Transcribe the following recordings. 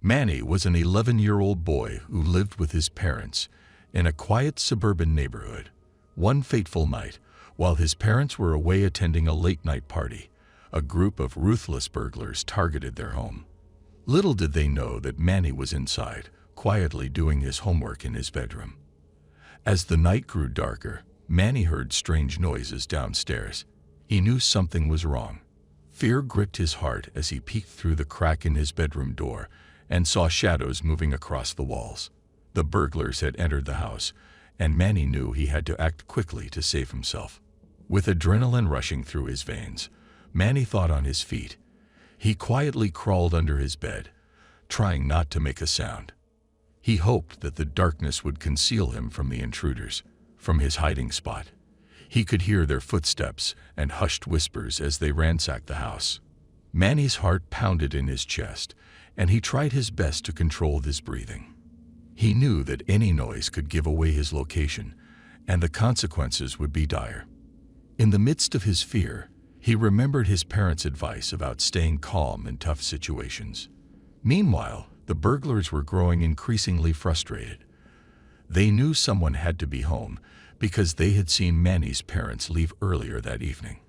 Manny was an 11-year-old boy who lived with his parents in a quiet suburban neighborhood. One fateful night, while his parents were away attending a late-night party, a group of ruthless burglars targeted their home. Little did they know that Manny was inside, quietly doing his homework in his bedroom. As the night grew darker, Manny heard strange noises downstairs. He knew something was wrong. Fear gripped his heart as he peeked through the crack in his bedroom door and saw shadows moving across the walls. The burglars had entered the house, and Manny knew he had to act quickly to save himself. With adrenaline rushing through his veins, Manny thought on his feet. He quietly crawled under his bed, trying not to make a sound. He hoped that the darkness would conceal him from the intruders. From his hiding spot, he could hear their footsteps and hushed whispers as they ransacked the house. Manny's heart pounded in his chest, and he tried his best to control his breathing. He knew that any noise could give away his location, and the consequences would be dire. In the midst of his fear, he remembered his parents' advice about staying calm in tough situations. Meanwhile, the burglars were growing increasingly frustrated. They knew someone had to be home because they had seen Manny's parents leave earlier that evening.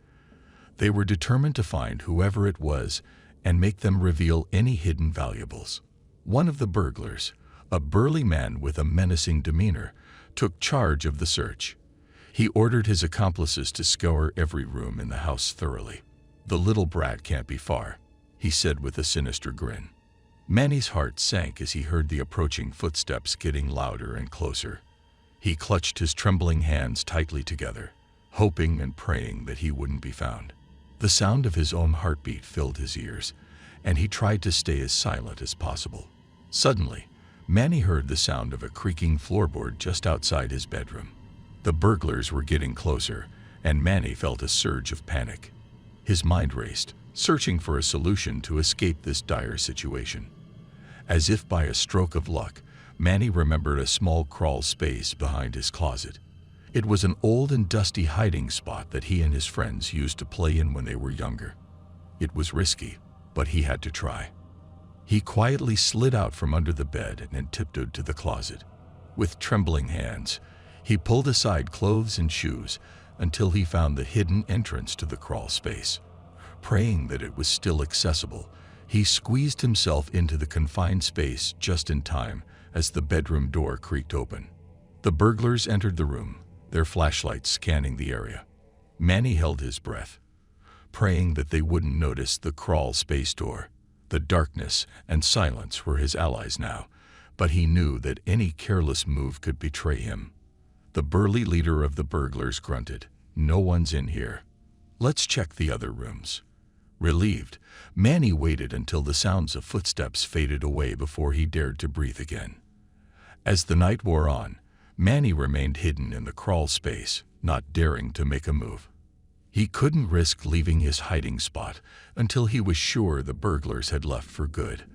They were determined to find whoever it was and make them reveal any hidden valuables. One of the burglars, a burly man with a menacing demeanor, took charge of the search. He ordered his accomplices to scour every room in the house thoroughly. "The little brat can't be far," he said with a sinister grin. Manny's heart sank as he heard the approaching footsteps getting louder and closer. He clutched his trembling hands tightly together, hoping and praying that he wouldn't be found. The sound of his own heartbeat filled his ears, and he tried to stay as silent as possible. Suddenly, Manny heard the sound of a creaking floorboard just outside his bedroom. The burglars were getting closer, and Manny felt a surge of panic. His mind raced, searching for a solution to escape this dire situation. As if by a stroke of luck, Manny remembered a small crawl space behind his closet. It was an old and dusty hiding spot that he and his friends used to play in when they were younger. It was risky, but he had to try. He quietly slid out from under the bed and tiptoed to the closet. With trembling hands, he pulled aside clothes and shoes until he found the hidden entrance to the crawl space. Praying that it was still accessible, he squeezed himself into the confined space just in time as the bedroom door creaked open. The burglars entered the room, their flashlights scanning the area. Manny held his breath, praying that they wouldn't notice the crawl space door. The darkness and silence were his allies now, but he knew that any careless move could betray him. The burly leader of the burglars grunted, "No one's in here. Let's check the other rooms." Relieved, Manny waited until the sounds of footsteps faded away before he dared to breathe again. As the night wore on, Manny remained hidden in the crawl space, not daring to make a move. He couldn't risk leaving his hiding spot until he was sure the burglars had left for good.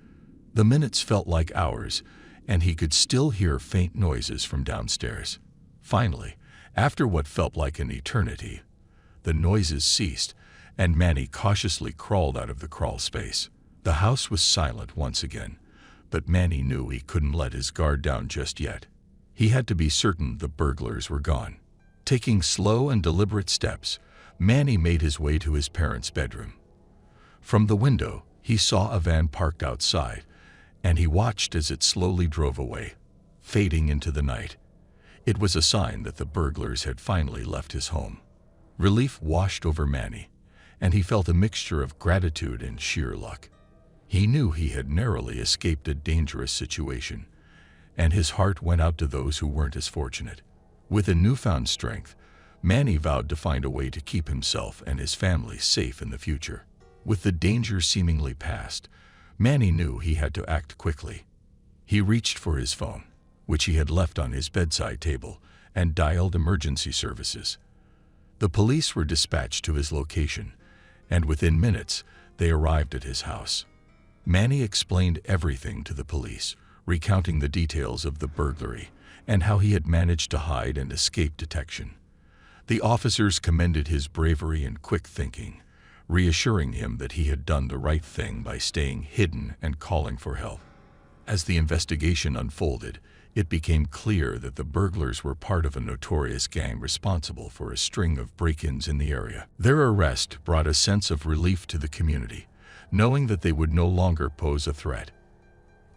The minutes felt like hours, and he could still hear faint noises from downstairs. Finally, after what felt like an eternity, the noises ceased, and Manny cautiously crawled out of the crawl space. The house was silent once again, but Manny knew he couldn't let his guard down just yet. He had to be certain the burglars were gone. Taking slow and deliberate steps, Manny made his way to his parents' bedroom. From the window, he saw a van parked outside, and he watched as it slowly drove away, fading into the night. It was a sign that the burglars had finally left his home. Relief washed over Manny, and he felt a mixture of gratitude and sheer luck. He knew he had narrowly escaped a dangerous situation, and his heart went out to those who weren't as fortunate. With a newfound strength, Manny vowed to find a way to keep himself and his family safe in the future. With the danger seemingly past, Manny knew he had to act quickly. He reached for his phone, which he had left on his bedside table, and dialed emergency services. The police were dispatched to his location, and within minutes, they arrived at his house. Manny explained everything to the police, recounting the details of the burglary and how he had managed to hide and escape detection. The officers commended his bravery and quick thinking, reassuring him that he had done the right thing by staying hidden and calling for help. As the investigation unfolded, it became clear that the burglars were part of a notorious gang responsible for a string of break-ins in the area. Their arrest brought a sense of relief to the community, knowing that they would no longer pose a threat.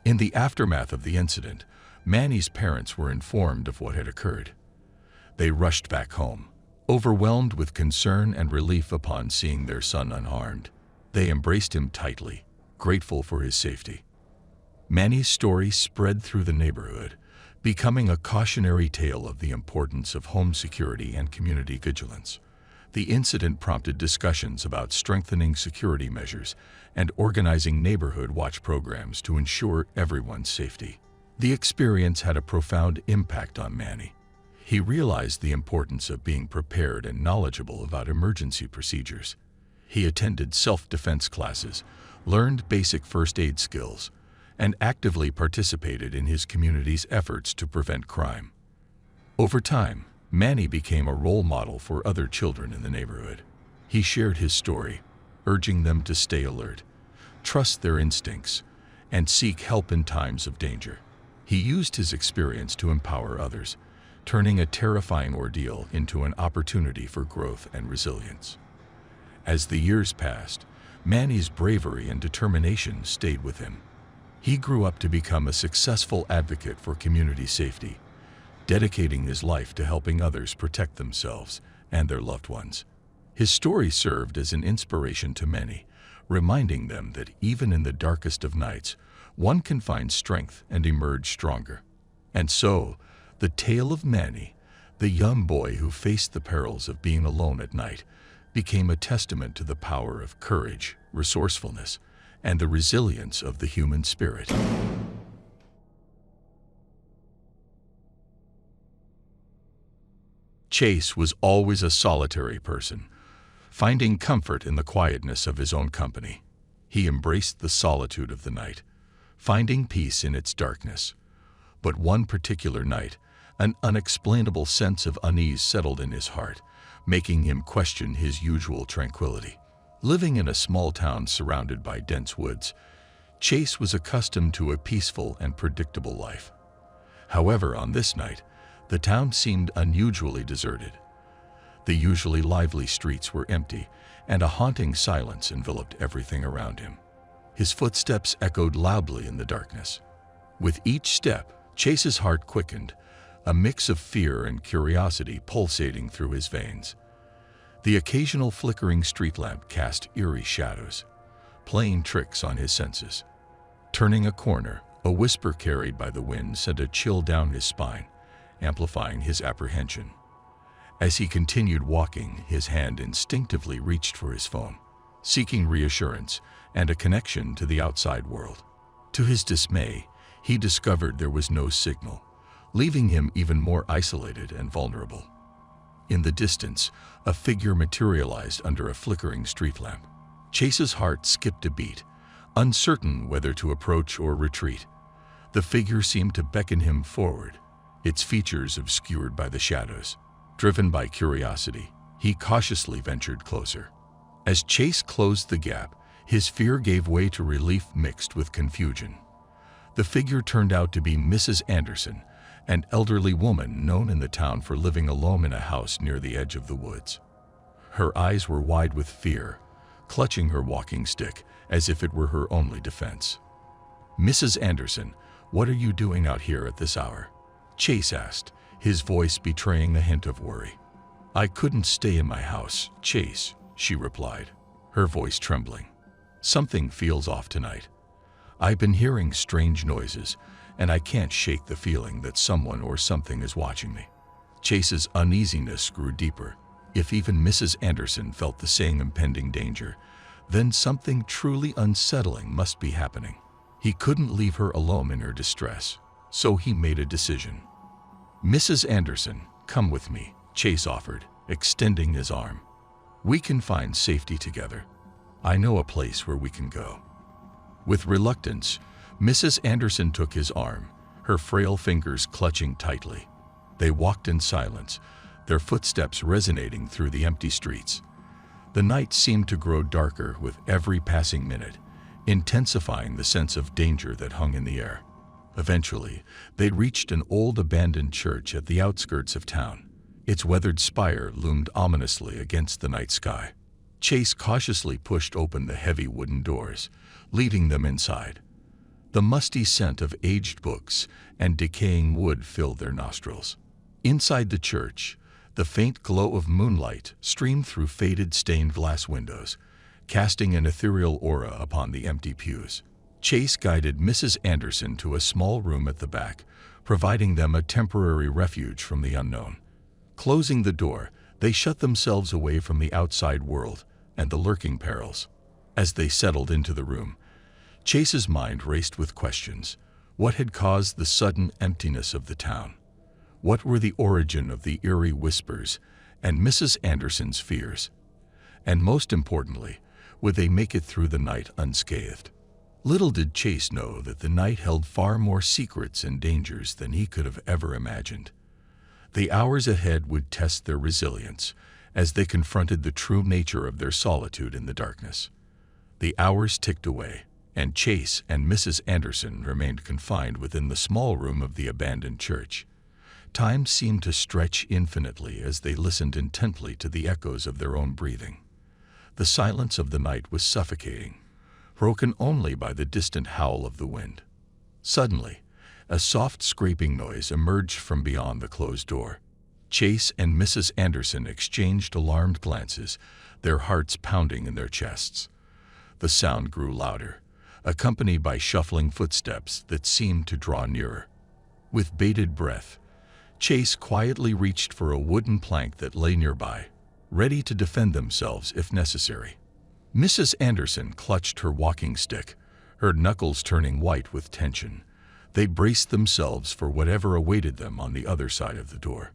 In the aftermath of the incident, Manny's parents were informed of what had occurred. They rushed back home, overwhelmed with concern and relief upon seeing their son unharmed. They embraced him tightly, grateful for his safety. Manny's story spread through the neighborhood, becoming a cautionary tale of the importance of home security and community vigilance. The incident prompted discussions about strengthening security measures and organizing neighborhood watch programs to ensure everyone's safety. The experience had a profound impact on Manny. He realized the importance of being prepared and knowledgeable about emergency procedures. He attended self-defense classes, learned basic first aid skills, and actively participated in his community's efforts to prevent crime. Over time, Manny became a role model for other children in the neighborhood. He shared his story, urging them to stay alert, trust their instincts, and seek help in times of danger. He used his experience to empower others, turning a terrifying ordeal into an opportunity for growth and resilience. As the years passed, Manny's bravery and determination stayed with him. He grew up to become a successful advocate for community safety, dedicating his life to helping others protect themselves and their loved ones. His story served as an inspiration to many, reminding them that even in the darkest of nights, one can find strength and emerge stronger. And so, the tale of Manny, the young boy who faced the perils of being alone at night, became a testament to the power of courage, resourcefulness, and the resilience of the human spirit. Chase was always a solitary person, finding comfort in the quietness of his own company. He embraced the solitude of the night, finding peace in its darkness. But one particular night, an unexplainable sense of unease settled in his heart, making him question his usual tranquility. Living in a small town surrounded by dense woods, Chase was accustomed to a peaceful and predictable life. However, on this night, the town seemed unusually deserted. The usually lively streets were empty, and a haunting silence enveloped everything around him. His footsteps echoed loudly in the darkness. With each step, Chase's heart quickened, a mix of fear and curiosity pulsating through his veins. The occasional flickering street lamp cast eerie shadows, playing tricks on his senses. Turning a corner, a whisper carried by the wind sent a chill down his spine, amplifying his apprehension. As he continued walking, his hand instinctively reached for his phone, seeking reassurance and a connection to the outside world. To his dismay, he discovered there was no signal, leaving him even more isolated and vulnerable. In the distance, a figure materialized under a flickering street lamp. Chase's heart skipped a beat, uncertain whether to approach or retreat. The figure seemed to beckon him forward, its features obscured by the shadows. Driven by curiosity, he cautiously ventured closer. As Chase closed the gap, his fear gave way to relief mixed with confusion. The figure turned out to be Mrs. Anderson, an elderly woman known in the town for living alone in a house near the edge of the woods. Her eyes were wide with fear, clutching her walking stick as if it were her only defense. "Mrs. Anderson, what are you doing out here at this hour?" Chase asked, his voice betraying a hint of worry. "I couldn't stay in my house, Chase," she replied, her voice trembling. "Something feels off tonight. I've been hearing strange noises, and I can't shake the feeling that someone or something is watching me." Chase's uneasiness grew deeper. If even Mrs. Anderson felt the same impending danger, then something truly unsettling must be happening. He couldn't leave her alone in her distress, so he made a decision. "Mrs. Anderson, come with me," Chase offered, extending his arm. "We can find safety together. I know a place where we can go." With reluctance, Mrs. Anderson took his arm, her frail fingers clutching tightly. They walked in silence, their footsteps resonating through the empty streets. The night seemed to grow darker with every passing minute, intensifying the sense of danger that hung in the air. Eventually, they reached an old abandoned church at the outskirts of town. Its weathered spire loomed ominously against the night sky. Chase cautiously pushed open the heavy wooden doors, leading them inside. The musty scent of aged books and decaying wood filled their nostrils. Inside the church, the faint glow of moonlight streamed through faded stained glass windows, casting an ethereal aura upon the empty pews. Chase guided Mrs. Anderson to a small room at the back, providing them a temporary refuge from the unknown. Closing the door, they shut themselves away from the outside world and the lurking perils. As they settled into the room, Chase's mind raced with questions. What had caused the sudden emptiness of the town? What were the origin of the eerie whispers and Mrs. Anderson's fears? And most importantly, would they make it through the night unscathed? Little did Chase know that the night held far more secrets and dangers than he could have ever imagined. The hours ahead would test their resilience as they confronted the true nature of their solitude in the darkness. The hours ticked away, and Chase and Mrs. Anderson remained confined within the small room of the abandoned church. Time seemed to stretch infinitely as they listened intently to the echoes of their own breathing. The silence of the night was suffocating, broken only by the distant howl of the wind. Suddenly, a soft scraping noise emerged from beyond the closed door. Chase and Mrs. Anderson exchanged alarmed glances, their hearts pounding in their chests. The sound grew louder, accompanied by shuffling footsteps that seemed to draw nearer. With bated breath, Chase quietly reached for a wooden plank that lay nearby, ready to defend themselves if necessary. Mrs. Anderson clutched her walking stick, her knuckles turning white with tension. They braced themselves for whatever awaited them on the other side of the door.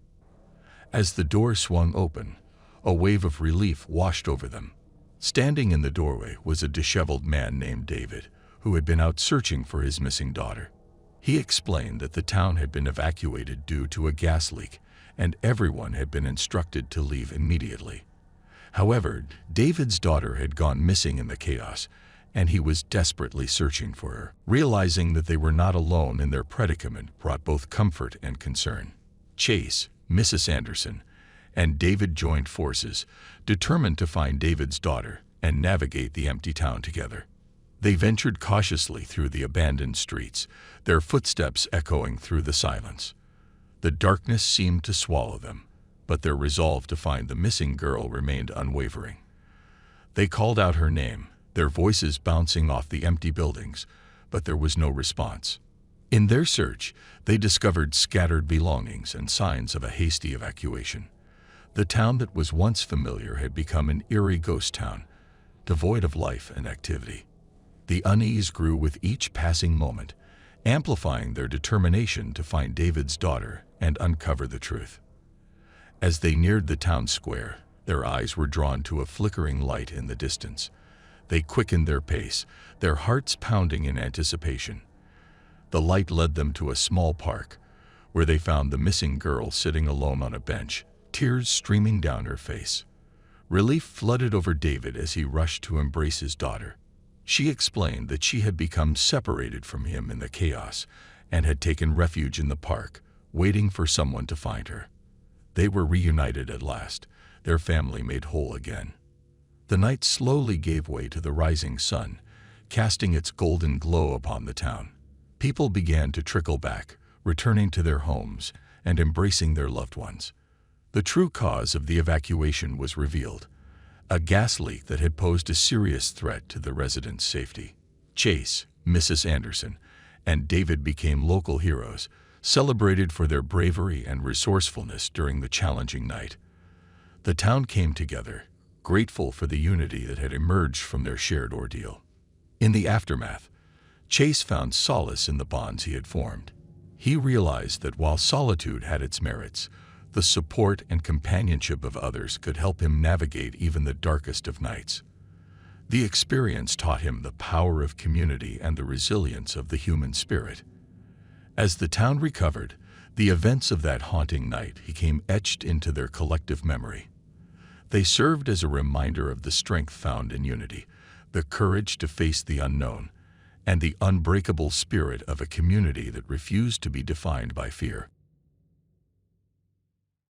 As the door swung open, a wave of relief washed over them. Standing in the doorway was a disheveled man named David, who had been out searching for his missing daughter. He explained that the town had been evacuated due to a gas leak, and everyone had been instructed to leave immediately. However, David's daughter had gone missing in the chaos, and he was desperately searching for her. Realizing that they were not alone in their predicament brought both comfort and concern. Chase, Mrs. Anderson, and David joined forces, determined to find David's daughter and navigate the empty town together. They ventured cautiously through the abandoned streets, their footsteps echoing through the silence. The darkness seemed to swallow them, but their resolve to find the missing girl remained unwavering. They called out her name, their voices bouncing off the empty buildings, but there was no response. In their search, they discovered scattered belongings and signs of a hasty evacuation. The town that was once familiar had become an eerie ghost town, devoid of life and activity. The unease grew with each passing moment, amplifying their determination to find David's daughter and uncover the truth. As they neared the town square, their eyes were drawn to a flickering light in the distance. They quickened their pace, their hearts pounding in anticipation. The light led them to a small park, where they found the missing girl sitting alone on a bench, tears streaming down her face. Relief flooded over David as he rushed to embrace his daughter. She explained that she had become separated from him in the chaos and had taken refuge in the park, waiting for someone to find her. They were reunited at last, their family made whole again. The night slowly gave way to the rising sun, casting its golden glow upon the town. People began to trickle back, returning to their homes and embracing their loved ones. The true cause of the evacuation was revealed: a gas leak that had posed a serious threat to the residents' safety. Chase, Mrs. Anderson, and David became local heroes, celebrated for their bravery and resourcefulness during the challenging night. The town came together, grateful for the unity that had emerged from their shared ordeal. In the aftermath, Chase found solace in the bonds he had formed. He realized that while solitude had its merits, the support and companionship of others could help him navigate even the darkest of nights. The experience taught him the power of community and the resilience of the human spirit. As the town recovered, the events of that haunting night became etched into their collective memory. They served as a reminder of the strength found in unity, the courage to face the unknown, and the unbreakable spirit of a community that refused to be defined by fear.